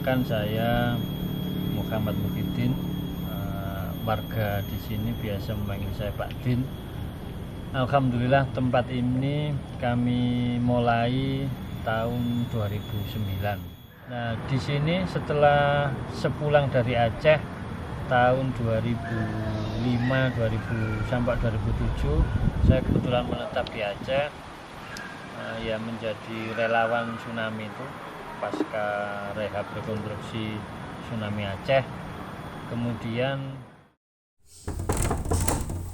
Perkenalkan, saya Muhammad Muhyiddin, warga di sini biasa memanggil saya Pak Din. Alhamdulillah tempat ini kami mulai tahun 2009. Nah, di sini setelah sepulang dari Aceh tahun 2005 sampai 2007, saya kebetulan menetap di Aceh, ya menjadi relawan tsunami itu pasca rehab rekonstruksi tsunami Aceh. Kemudian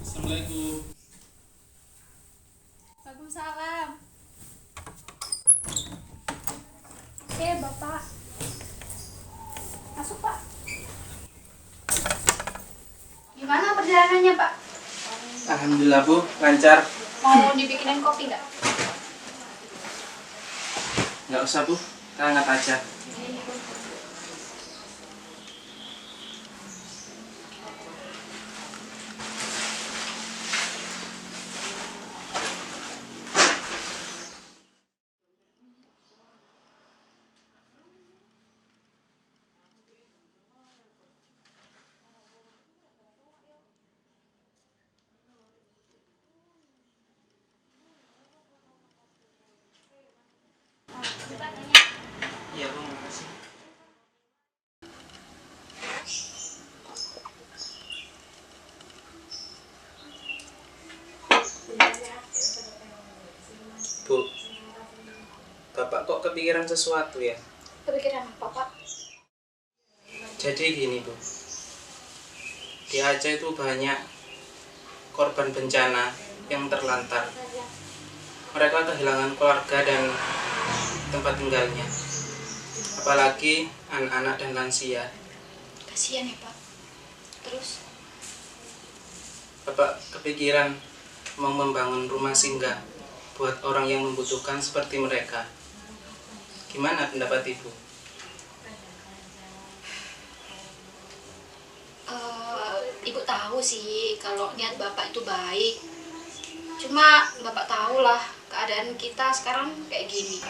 Assalamualaikum. Waalaikumsalam. Bapak. Masuk, Pak. Gimana perjalanannya, Pak? Alhamdulillah Bu, lancar. Mau dibikinin kopi nggak? Nggak usah Bu, kita angkat aja. Iya Bu, makasih. Bu, Bapak kok kepikiran sesuatu ya? Kepikiran apa, Pak? Jadi gini Bu, di Aceh itu banyak korban bencana yang terlantar. Mereka kehilangan keluarga dan tempat tinggalnya, apalagi anak-anak dan lansia. Kasihan ya, Pak. Terus? Bapak kepikiran mau membangun rumah singgah buat orang yang membutuhkan seperti mereka. Gimana pendapat Ibu? Ibu tahu sih kalau niat Bapak itu baik. Cuma Bapak tahulah keadaan kita sekarang kayak gini.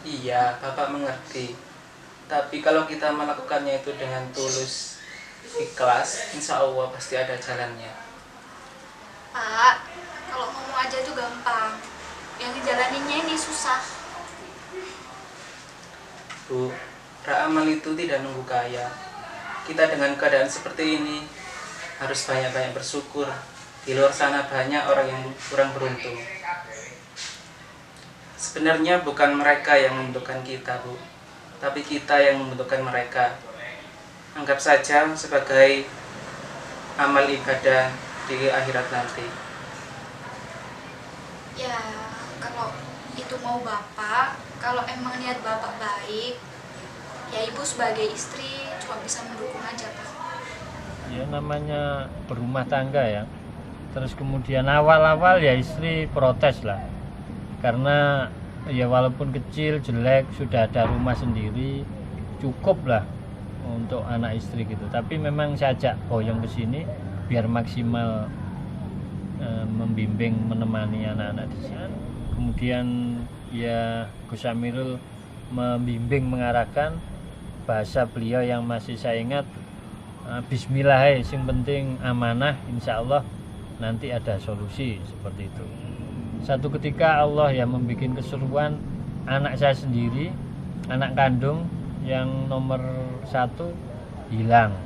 Iya, Bapak mengerti. Tapi kalau kita melakukannya itu dengan tulus, ikhlas, insya Allah pasti ada jalannya. Pak, kalau ngomong aja itu gampang. Yang dijalaninnya ini susah. Bu, beramal itu tidak nunggu kaya. Kita dengan keadaan seperti ini harus banyak-banyak bersyukur. Di luar sana banyak orang yang kurang beruntung. Sebenarnya bukan mereka yang membutuhkan kita, Bu, tapi kita yang membutuhkan mereka. Anggap saja sebagai amal ibadah di akhirat nanti. Ya, kalau itu mau Bapak, kalau emang niat Bapak baik, ya Ibu sebagai istri cuma bisa mendukung aja, Pak. ya namanya berumah tangga ya. Terus kemudian awal-awal ya istri protes lah, karena ya walaupun kecil jelek sudah ada rumah sendiri cukup lah untuk anak istri gitu. Tapi memang saya ajak boyong ke sini biar maksimal membimbing menemani anak-anak di sini. Kemudian ya Gus Amirul membimbing mengarahkan, bahasa beliau yang masih saya ingat, Bismillah, yang penting amanah, insya Allah nanti ada solusi, seperti itu. Satu ketika Allah yang membuat keseruan, anak saya sendiri, anak kandung yang nomor 1 hilang.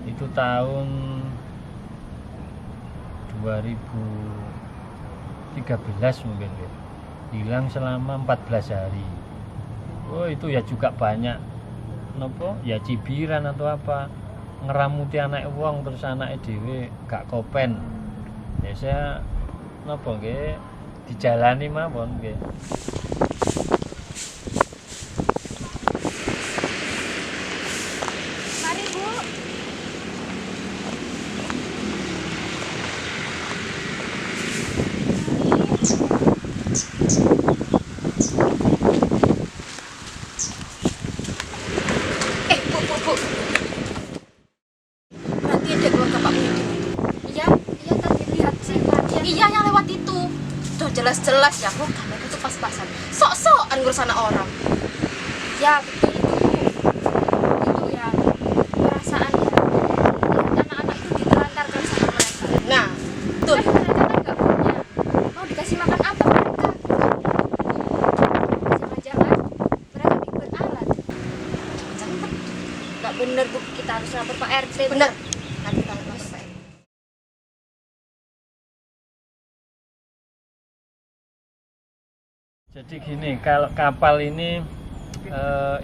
Itu tahun 2013 mungkin ya. Hilang selama 14 hari. Oh, itu ya juga banyak nopo ya cibiran atau apa, ngeramuti anak wong terus anak dhewe gak kopen. Ya saya nopo nggih dijalani mawon nggih. Mari, Bu. Bu. Berarti ada keluarga Pak Muhyiddin. Iya tadi lihat sih. Iya yang lewat itu. Tuh jelas-jelas ya, mereka tuh pas-pasan. Sok-sokan ngurus anak orang. Ya betul itu. harus lapor Pak RT. Bener. Nanti kita lapor Pak RT. Jadi gini, kalau kapal ini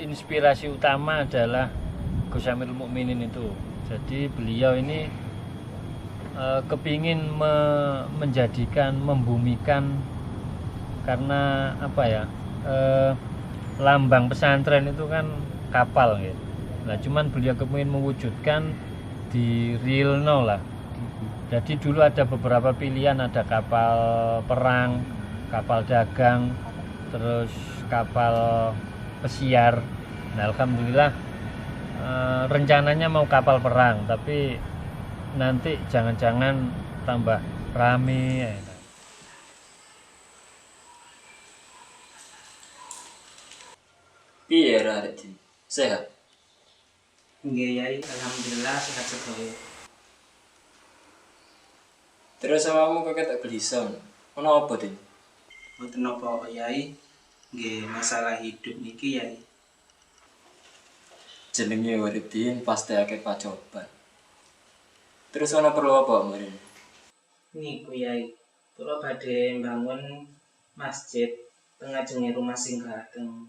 inspirasi utama adalah Gus Amirul Mukminin itu. Jadi beliau ini kepingin menjadikan, membumikan, karena apa ya, lambang pesantren itu kan kapal gitu. Nah cuman beliau kepingin mewujudkan di real now lah. Jadi dulu ada beberapa pilihan, ada kapal perang, kapal dagang, terus kapal pesiar. Nah alhamdulillah rencananya mau kapal perang, tapi nanti jangan-jangan tambah rame. Piye Raden? Sehat? Nggih Yai, alhamdulillah sehat sedaya. Terus awakmu kok ketok gelisah. Ono apa, Den? Mboten napa Yai, nggih masalah hidup niki Yai. Jenenge urip din pasti akeh pacoban. Terus ono perlu apa, Murin? Niku Yai, kula badhe mbangun masjid tengah jenge rumah singgah teng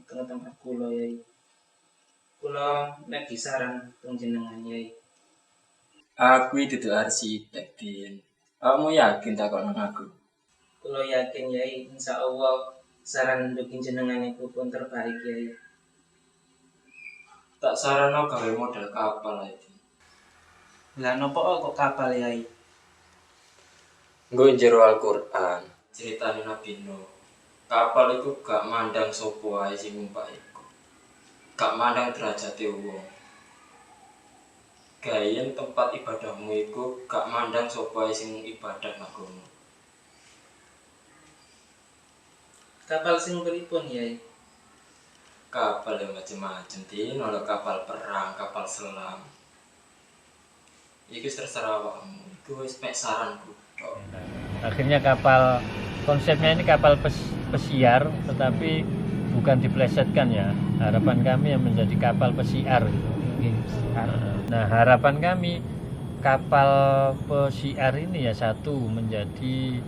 tempat kula Yai. Kula nek disaran teng jenengan Yai. Aku iki dudu arsitek, Din. Kamu yakin takon nang aku? Kula yakin Yai, insyaallah saran nduking jenengan iku pun terbaik Yai. Tak sarana gawe model kapal ae. Lah napa kok kapal Yai? Nggo jero Al-Qur'an, ceritane Nabi Nuh. Kapal iku gak mandang sapa wae sing numpak iku. Gak mandang derajate wong. Gayen tempat ibadahmu iku gak mandang sapa wae sing ibadah nang kono. Kapal sing pripun Yai? Kapal yang macam-macam, Din. Ono kapal perang, kapal selam. Iku terserah awakmu. Iku wis mek saranku tok. Akhirnya kapal, konsepnya ini kapal pesiar, tetapi bukan diplesetkan ya. Harapan kami yang menjadi kapal pesiar gitu. Nah harapan kami kapal pesiar ini ya satu, menjadi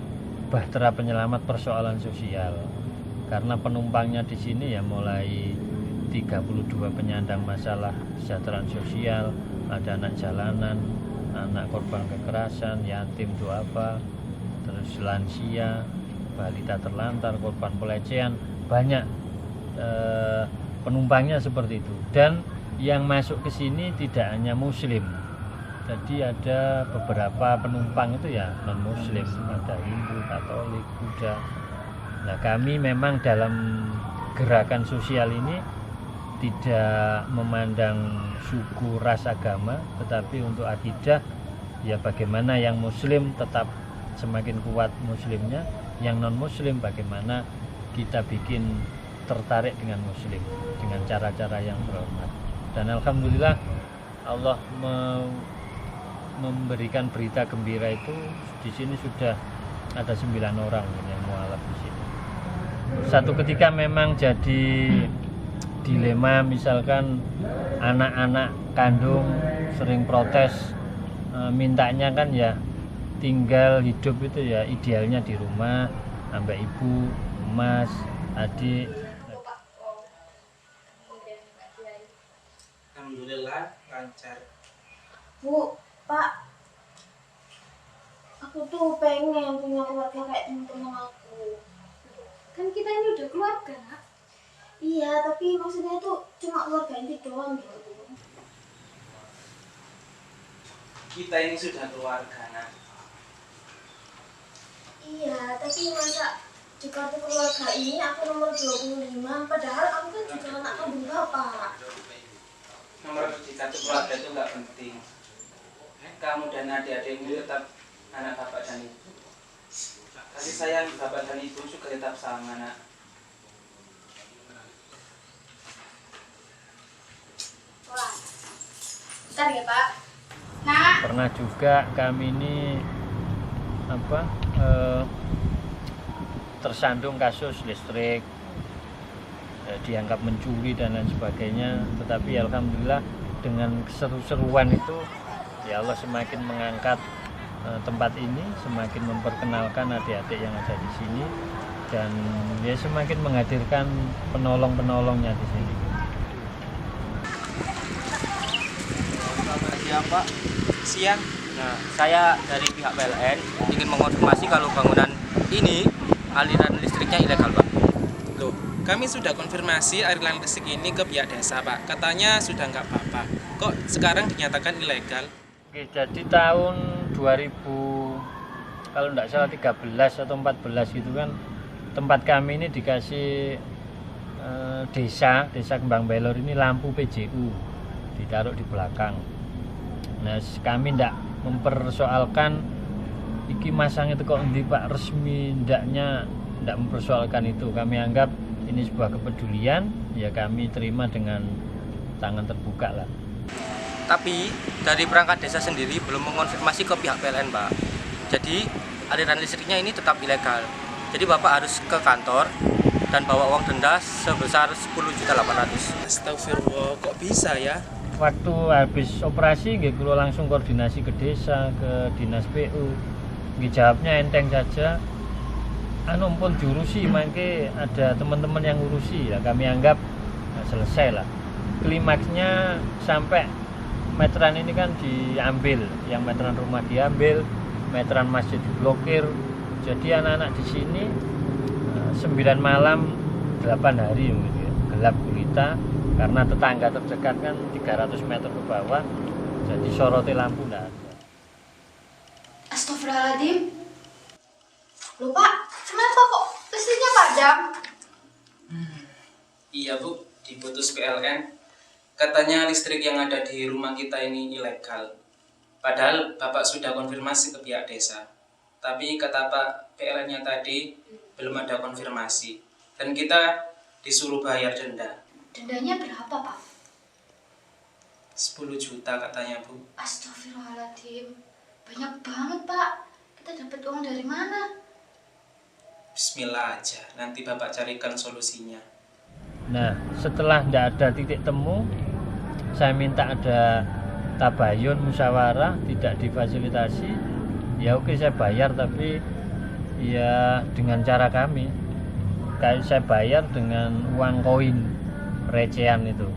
bahtera penyelamat persoalan sosial. Karena penumpangnya di sini ya mulai 32 penyandang masalah kesejahteraan sosial, ada anak jalanan, anak korban kekerasan, yatim duafa, terus lansia, balita terlantar, korban pelecehan, banyak penumpangnya seperti itu. Dan yang masuk ke sini tidak hanya muslim, jadi ada beberapa penumpang itu ya non muslim, ada Hindu, Katolik, Buddha. Nah kami memang dalam gerakan sosial ini tidak memandang suku, ras, agama, tetapi untuk akidah ya bagaimana yang muslim tetap semakin kuat muslimnya, yang non muslim bagaimana kita bikin tertarik dengan muslim dengan cara-cara yang terhormat. Dan alhamdulillah Allah memberikan berita gembira itu, di sini sudah ada 9 orang yang mualaf di sini. Satu ketika memang jadi dilema, misalkan anak-anak kandung sering protes, mintanya kan ya tinggal hidup itu ya idealnya di rumah sampai ibu, mas, adik. Alhamdulillah lancar. Bu, Pak, aku tuh pengen punya keluarga kayak teman-teman aku. Kan kita ini udah keluarga, Nak. Iya, tapi maksudnya tuh cuma keluarga inti doang gitu. Kita ini sudah keluarga, Nak. Iya, tapi masa di kartu keluarga ini aku nomor 25, padahal aku kan juga anak kandung bapak. Nomor di kartu keluarga itu nggak penting. Kamu dan adik-adikmu tetap anak bapak dan ibu. Kasih sayang bapak dan ibu juga tetap sama, Nak. Wah. Bentar ya, Pak. Nak. Pernah juga kami ini tersandung kasus listrik, dianggap mencuri dan lain sebagainya, tetapi alhamdulillah dengan keseru-seruan itu ya Allah semakin mengangkat tempat ini, semakin memperkenalkan adik-adik yang ada di sini, dan ya semakin menghadirkan penolong-penolongnya di sini. Ya Pak, siang. Nah, saya dari pihak PLN ingin mengonfirmasi kalau bangunan ini aliran listriknya ilegal, Pak. Loh, kami sudah konfirmasi aliran listrik ini ke pihak desa, Pak. Katanya sudah nggak apa-apa. Kok sekarang dinyatakan ilegal? Oke, jadi tahun 2000 kalau tidak salah 13 atau 14 gitu kan, tempat kami ini dikasih desa Kembang Belor ini lampu PJU ditaruh di belakang. Nah, kami tidak mempersoalkan iki masang itu kok endi Pak, resmi ndaknya, tidak mempersoalkan itu. Kami anggap ini sebuah kepedulian, ya kami terima dengan tangan terbuka lah. Tapi dari perangkat desa sendiri belum mengonfirmasi ke pihak PLN, Pak. Jadi aliran listriknya ini tetap ilegal. Jadi Bapak harus ke kantor dan bawa uang denda sebesar 10.800.000. Astagfirullah, kok bisa ya? Waktu habis operasi nggih kula langsung koordinasi ke desa, ke dinas PU. Nggih jawabnya enteng saja. Anu pun diurusi, mangke ada teman-teman yang ngurusi ya. Kami anggap selesai lah. Klimaksnya sampai meteran ini kan diambil, yang meteran rumah diambil, meteran masjid diblokir. Jadi anak-anak di sini 9 malam 8 hari gitu ya, gelap gulita. Karena tetangga terdekat kan 300 meter ke bawah, jadi soroti lampu enggak ada. Astagfirullahaladzim. Loh Pak, kenapa kok listriknya padam? Iya Bu, diputus PLN. Katanya listrik yang ada di rumah kita ini ilegal. Padahal Bapak sudah konfirmasi ke pihak desa. Tapi kata Pak PLN-nya tadi belum ada konfirmasi. Dan kita disuruh bayar denda. Dendanya berapa Pak? 10 juta katanya Bu. Astagfirullahaladzim. Banyak banget Pak. Kita dapat uang dari mana? Bismillah aja, nanti Bapak carikan solusinya. Nah, setelah tidak ada titik temu, saya minta ada tabayun, musyawarah, tidak difasilitasi. Ya oke, saya bayar, tapi ya dengan cara kami. Kayak saya bayar dengan uang koin recehan itu.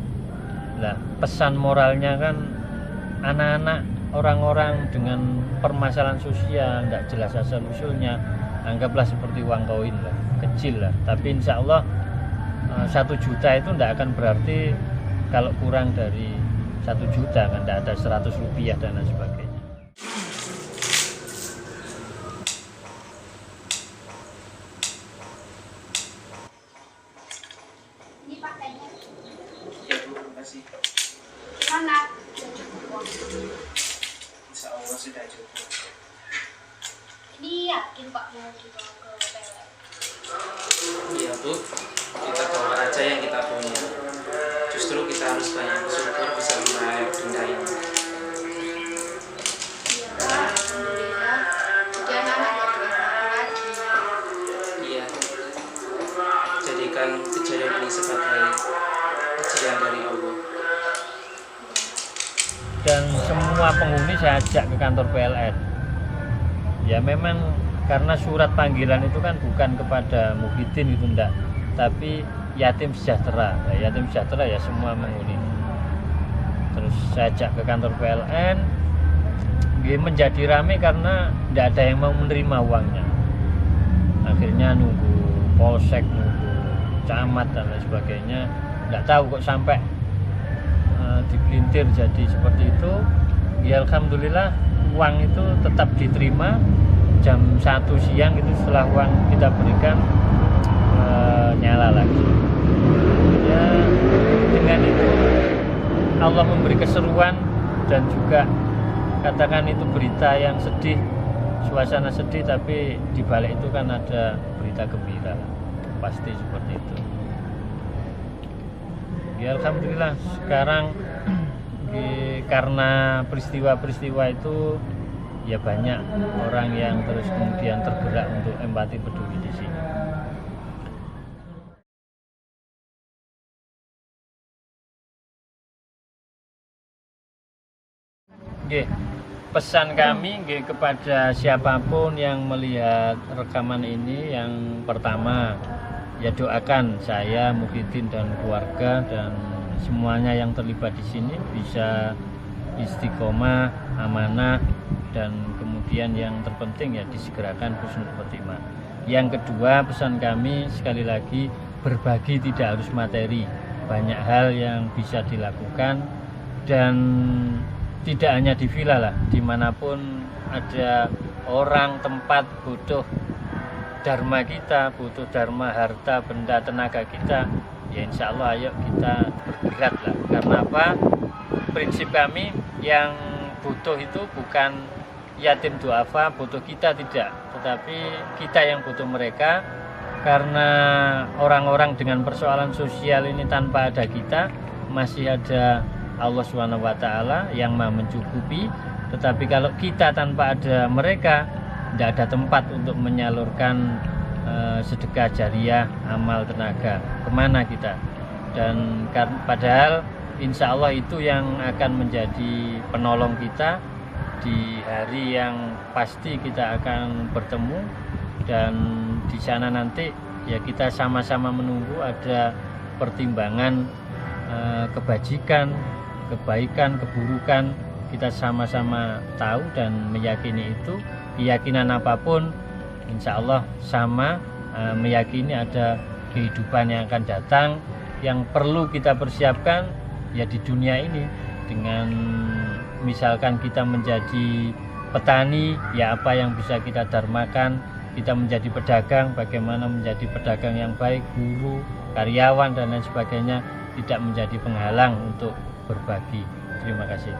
Nah, pesan moralnya kan anak-anak, orang-orang dengan permasalahan sosial tidak jelas asal usulnya, anggaplah seperti uang koin lah, kecil lah. Tapi insya Allah 1 juta itu tidak akan berarti kalau kurang dari 1 juta kan, tidak ada 100 rupiah dan lain sebagainya. Ini Pak kayaknya. Iya Bu, terima kasih. Gimana? Insya Allah sudah cukup. Ini yakin Pak mau dibawa ke PLN? Iya Bu, kita bawa aja yang kita punya. Justru kita harus banyak bersyukur bisa membayar denda ini. Iya Pak, alhamdulillah. Jadi anak-anak nggak terulang lagi. Iya, jadikan kejadian ini sebagai ujian dari Allah. Dan semua penghuni saya ajak ke kantor PLN. Ya memang karena surat panggilan itu kan bukan kepada Muhyiddin itu enggak, tapi yatim sejahtera. Nah, yatim sejahtera ya semua penghuni. Terus saya ajak ke kantor PLN. Dia menjadi ramai karena tidak ada yang mau menerima uangnya. Akhirnya nunggu polsek, nunggu camat dan lain sebagainya. Tidak tahu kok sampai dipelintir jadi seperti itu. Ya alhamdulillah uang itu tetap diterima. Jam 1 siang itu setelah uang kita berikan nyala lagi. Ya dengan itu Allah memberi keseruan dan juga katakan itu berita yang sedih, suasana sedih, tapi di balik itu kan ada berita gembira, pasti seperti itu. Ya alhamdulillah sekarang karena peristiwa-peristiwa itu ya banyak orang yang terus kemudian tergerak untuk empati peduli di sini. Nggih, pesan kami nggih kepada siapapun yang melihat rekaman ini, yang pertama ya doakan saya, Muhyiddin dan keluarga dan semuanya yang terlibat di sini bisa istiqomah, amanah, dan kemudian yang terpenting ya disegerakan husnul khotimah. Yang kedua, pesan kami sekali lagi, berbagi tidak harus materi, banyak hal yang bisa dilakukan dan tidak hanya di villa lah, dimanapun ada orang, tempat butuh dharma kita, butuh dharma harta, benda, tenaga kita, ya insya Allah ayo kita bergerak lah. Karena apa? Prinsip kami yang butuh itu bukan yatim duafa, butuh kita tidak, tetapi kita yang butuh mereka. Karena orang-orang dengan persoalan sosial ini tanpa ada kita, masih ada Allah SWT yang Maha mencukupi. Tetapi kalau kita tanpa ada mereka, tidak ada tempat untuk menyalurkan sedekah jariah, amal, tenaga, kemana kita. Dan padahal insya Allah itu yang akan menjadi penolong kita di hari yang pasti kita akan bertemu. Dan di sana nanti ya kita sama-sama menunggu ada pertimbangan kebajikan, kebaikan, keburukan, kita sama-sama tahu dan meyakini itu. Keyakinan apapun insya Allah sama, meyakini ada kehidupan yang akan datang yang perlu kita persiapkan ya di dunia ini. Dengan misalkan kita menjadi petani, ya apa yang bisa kita dharmakan. Kita menjadi pedagang, bagaimana menjadi pedagang yang baik, guru, karyawan dan lain sebagainya, tidak menjadi penghalang untuk berbagi. Terima kasih.